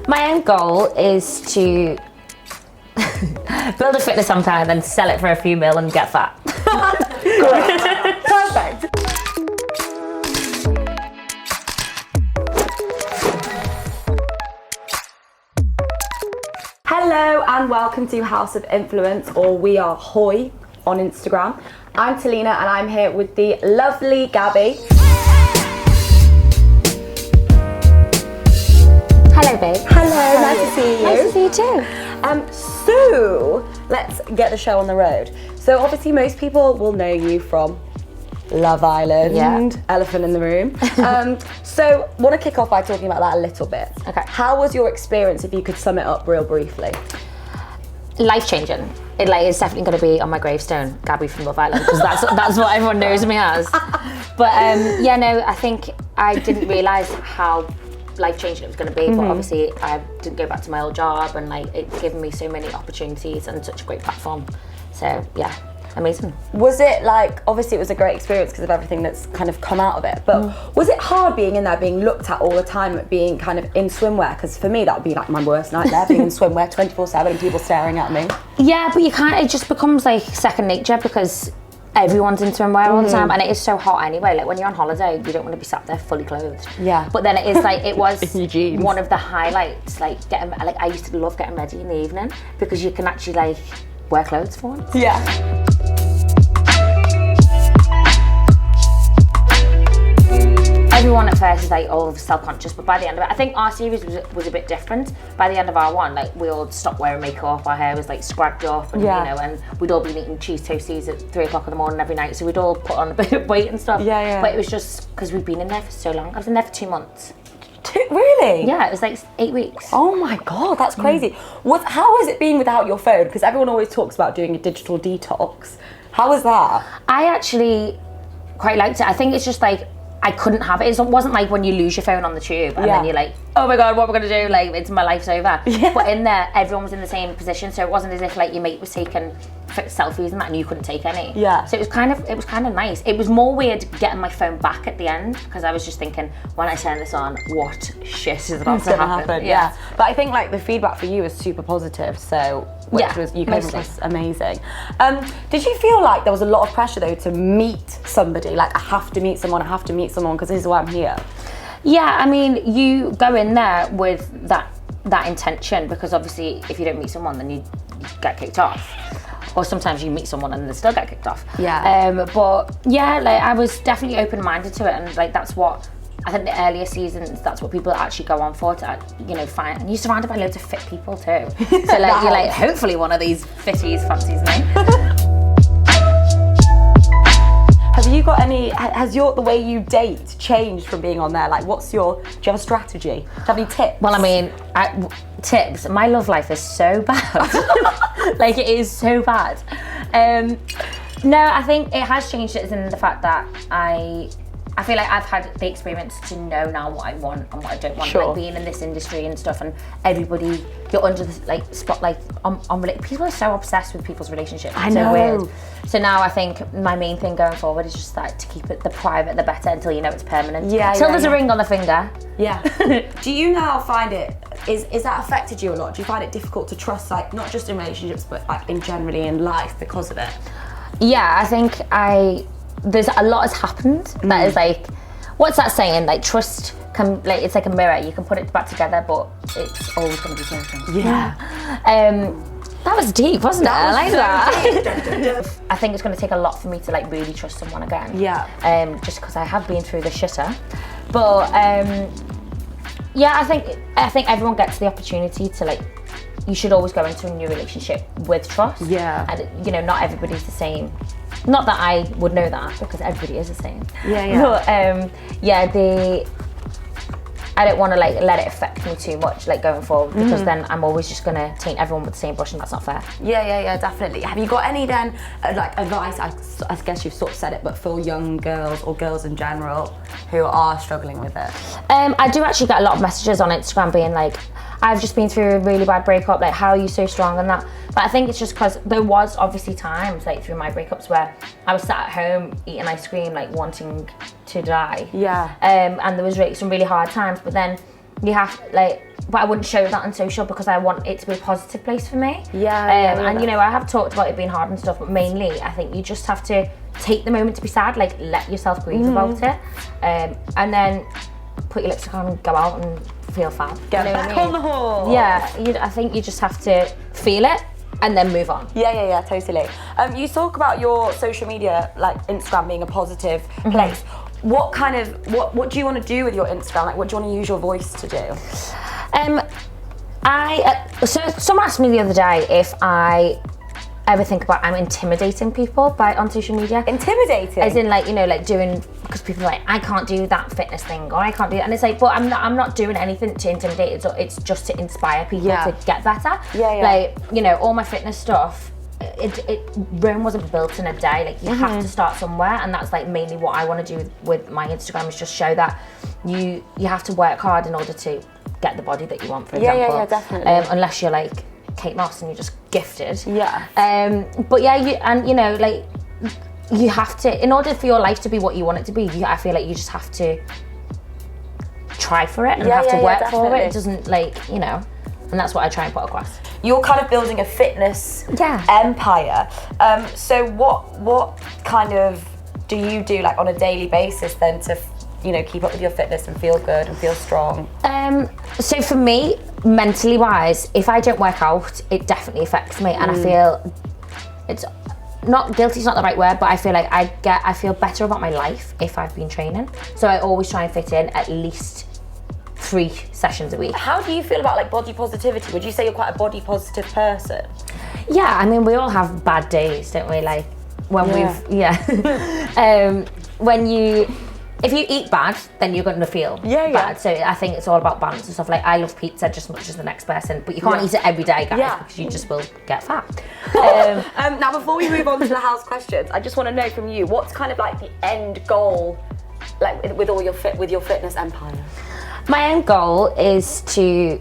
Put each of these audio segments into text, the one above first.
My end goal is to build a fitness empire and then sell it for a few mil and get fat. Great. Perfect. Hello and welcome to House of Influence, or we are HOI on Instagram. I'm Talina and I'm here with the lovely Gabby. Hello, babe. Hello, nice to see you. Nice to see you too. So let's get the show on the road. So obviously most people will know you from Love Island, Elephant in the Room. So want to kick off by talking about that a little bit. Okay. How was your experience, if you could sum it up real briefly? Life-changing. It's definitely going to be on my gravestone, Gabby from Love Island, because that's what everyone knows me as. But I think I didn't realise how life-changing it was going to be, but obviously I didn't go back to my old job, and it's given me so many opportunities and such a great platform. So yeah, amazing. Was it obviously it was a great experience because of everything that's kind of come out of it, but was it hard being in there, being looked at all the time, being kind of in swimwear? Because for me that would be like my worst nightmare, being in swimwear 24/7 and people staring at me. Yeah, but it just becomes like second nature because everyone's in swimwear all the time, and it is so hot anyway. Like when you're on holiday, you don't want to be sat there fully clothed. Yeah. But then it is it was in one of the highlights. I used to love getting ready in the evening because you can actually wear clothes for once. Yeah. Everyone at first is self-conscious, but by the end of it, I think our series was a bit different. By the end of our one, we all stopped wearing makeup, our hair was scragged up, and and we'd all been eating cheese toasties at 3 o'clock in the morning every night, so we'd all put on a bit of weight and stuff. Yeah. But it was just because we'd been in there for so long. I was in there for 2 months. Really? Yeah, it was 8 weeks. Oh my God, that's crazy. How has it been without your phone? Because everyone always talks about doing a digital detox. How was that? I actually quite liked it. I think it's just I couldn't have it. It wasn't like when you lose your phone on the tube and then you're like, oh my God, what am I going to do? It's my life's over. Yeah. But in there, everyone was in the same position, so it wasn't as if your mate was taking selfies and that and you couldn't take any. Yeah. So it was kind of nice. It was more weird getting my phone back at the end because I was just thinking, when I turn this on, what shit is about to happen? Yeah. But I think the feedback for you was super positive, so you came across amazing. Did you feel like there was a lot of pressure though to meet somebody? I have to meet someone because this is why I'm here. Yeah, I mean, you go in there with that intention because obviously if you don't meet someone then you get kicked off. Or sometimes you meet someone and they still get kicked off. Yeah. But yeah, I was definitely open-minded to it, and that's what I think the earlier seasons, that's what people actually go on for to find, and you're surrounded by loads of fit people too. So you're hopefully one of these fitties fancies me. Have you got has the way you date changed from being on there? Do you have a strategy? Do you have any tips? Well, I mean, tips, my love life is so bad. It is so bad. No, I think it has changed it in the fact that I feel like I've had the experience to know now what I want and what I don't want. Sure. Being in this industry and stuff, and everybody, you're under the spotlight on people are so obsessed with people's relationships. I know. So weird. So now I think my main thing going forward is just to keep it the private, the better, until it's permanent. Till there's a ring on the finger. Yeah. Do you now find is that affected you a lot? Do you find it difficult to trust, not just in relationships, but in generally in life because of it? Yeah, I think there's a lot has happened that is what's that saying? Trust can it's like a mirror. You can put it back together, but it's always going to be broken. Yeah. That was deep, wasn't it? I like that. I think it's going to take a lot for me to really trust someone again. Yeah. Just because I have been through the shitter, but yeah, I think everyone gets the opportunity to you should always go into a new relationship with trust. Yeah. And not everybody's the same. Not that I would know that because everybody is the same. Yeah. But I don't want to let it affect me too much going forward because then I'm always just going to taint everyone with the same brush, and that's not fair. Yeah, definitely. Have you got any then advice? I guess you've sort of said it, but for young girls or girls in general who are struggling with it? I do actually get a lot of messages on Instagram being I've just been through a really bad breakup, how are you so strong and that. But I think it's just because there was obviously times through my breakups where I was sat at home eating ice cream wanting to die. Yeah. And there was some really hard times, but then You have but I wouldn't show that on social because I want it to be a positive place for me. And you know, I have talked about it being hard and stuff, but mainly I think you just have to take the moment to be sad, like let yourself grieve about it, and then put your lipstick on and go out and feel fab. Get back on the horse. Yeah, I think you just have to feel it and then move on. Yeah, totally. You talk about your social media, like Instagram being a positive place. What kind of, what do you want to do with your Instagram? Like, what do you want to use your voice to do? So someone asked me the other day if I ever think about I'm intimidating people on social media. Intimidating? As in, like, you know, like doing, because people are like, I can't do that fitness thing, or I can't do that. And it's like, but I'm not doing anything to intimidate. It's just to inspire people to get better. Like, you know, all my fitness stuff, Rome wasn't built in a day. Like, you have to start somewhere, and that's like mainly what I want to do with my Instagram, is just show that you have to work hard in order to get the body that you want, for example. Yeah, definitely. Unless you're like Kate Moss and you're just gifted. But you know, like, you have to, in order for your life to be what you want it to be, I feel like you just have to try for it and have to work for it. It doesn't, like, you know, and that's what I try and put across. You're kind of building a fitness empire. So what kind of do you do, like, on a daily basis then to, you know, keep up with your fitness and feel good and feel strong? So for me, mentally wise, if I don't work out, it definitely affects me, and I feel, it's not guilty, it's not the right word, but I feel like I feel better about my life if I've been training. So I always try and fit in at least 3 sessions a week. How do you feel about, like, body positivity? Would you say you're quite a body positive person? Yeah, I mean, we all have bad days, don't we? Like, when if you eat bad, then you're going to feel bad. So I think it's all about balance and stuff. Like, I love pizza just as much as the next person, but you can't eat it every day, guys, because you just will get fat. Now, before we move on to the house questions, I just want to know from you, what's kind of like the end goal, like, with all your fitness empire? My end goal is to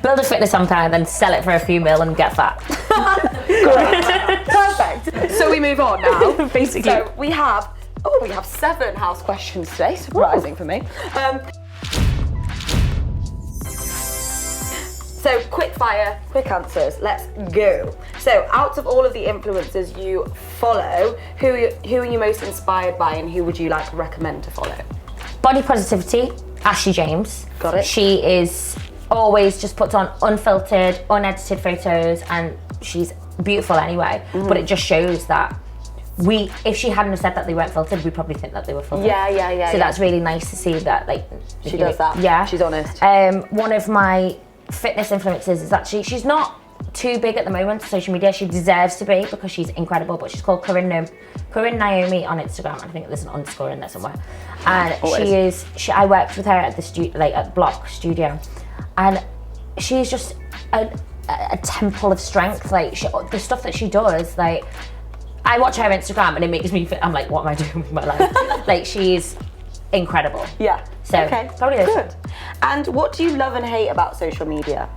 build a fitness empire and then sell it for a few mil and get fat. Great. Perfect. So we move on now. Basically. So we have 7 house questions today, surprising for me. So quick fire, quick answers, let's go. So out of all of the influencers you follow, who are you most inspired by, and who would you like recommend to follow? Body positivity, Ashley James. Got it. She is always just puts on unfiltered, unedited photos, and she's beautiful anyway, but it just shows that if she hadn't have said that they weren't filtered, we'd probably think that they were filtered. Yeah. So that's really nice to see that, like, she does that. Yeah. She's honest. One of my fitness influencers is actually, she's not too big at the moment on social media. She deserves to be because she's incredible, but she's called Corinne Naomi on Instagram. I think there's an underscore in there somewhere. And I worked with her at the at Block Studio, and she's just a temple of strength. Like, the stuff that she does, like, I watch her Instagram and it makes me feel, I'm like, what am I doing with my life? Like, she's incredible. Yeah. So probably good. And what do you love and hate about social media?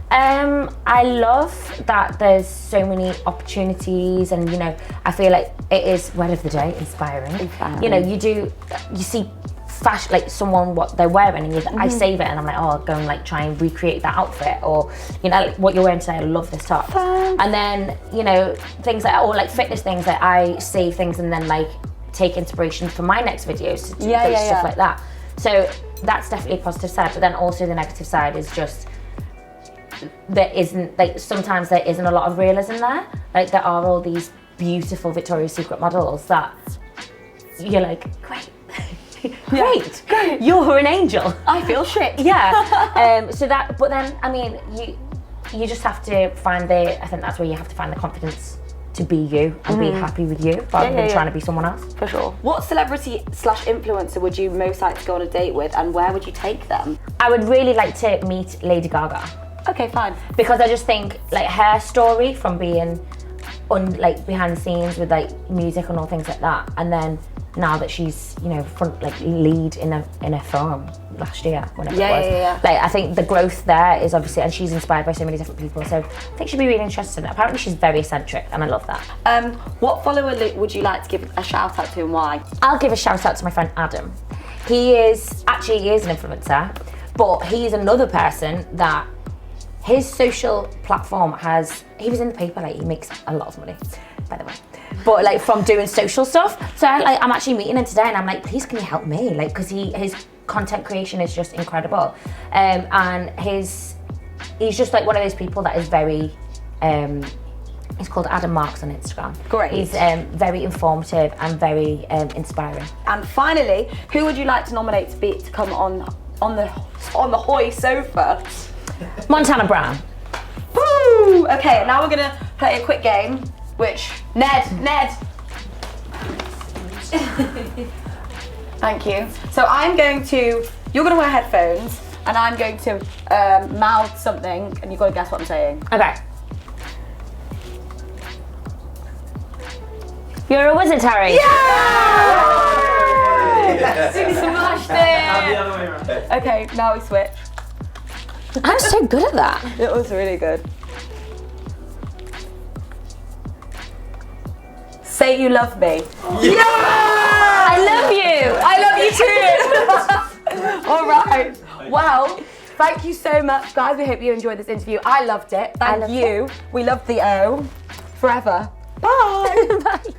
I love that there's so many opportunities, and, you know, I feel like it is, word of the day, inspiring. You know, you see fashion, like someone, what they're wearing, and I save it and I'm like, oh, I'll go and, like, try and recreate that outfit, or, you know, like, what you're wearing today, I love this top. And then, you know, things like, or like fitness things, that I save things and then, like, take inspiration for my next videos to do stuff like that. So that's definitely a positive side, but then also the negative side is just there isn't, like, sometimes there isn't a lot of realism there. Like, there are all these beautiful Victoria's Secret models that you're like, great. Great, you're an angel. I feel shit. Yeah. But then, I mean, you just have to find I think that's where you have to find the confidence to be you and be happy with you, rather than trying to be someone else. For sure. What celebrity/influencer would you most like to go on a date with, and where would you take them? I would really like to meet Lady Gaga. Okay, fine. Because I just think, like, her story from being behind the scenes with, like, music and all things like that, and then now that she's, you know, lead in a film last year, whenever it was. Like, I think the growth there is obviously, and she's inspired by so many different people, so I think she'd be really interested in it. Apparently she's very eccentric, and I love that. What follower would you like to give a shout out to, and why? I'll give a shout out to my friend Adam. he is an influencer, but he is another person that his social platform he was in the paper, like he makes a lot of money, by the way. But like from doing social stuff. So I'm actually meeting him today and I'm like, please can you help me? Like, cause his content creation is just incredible. And he's just like one of those people that is very, he's called Adam Marks on Instagram. Great. He's very informative and very inspiring. And finally, who would you like to nominate to come on the HOI sofa? Montana Brown. Woo! Okay, now we're gonna play a quick game, which Ned. Thank you. So you're gonna wear headphones, and I'm going to mouth something, and you've got to guess what I'm saying. Okay. You're a wizard, Harry. Yeah! Smashed Now the it! other way around. Okay, now we switch. I'm so good at that. It was really good. Say you love me. Yeah! I love you. I love you too. All right. Well, thank you so much, guys. We hope you enjoyed this interview. I loved it. Thank you. We loved the O. Forever. Bye. Bye.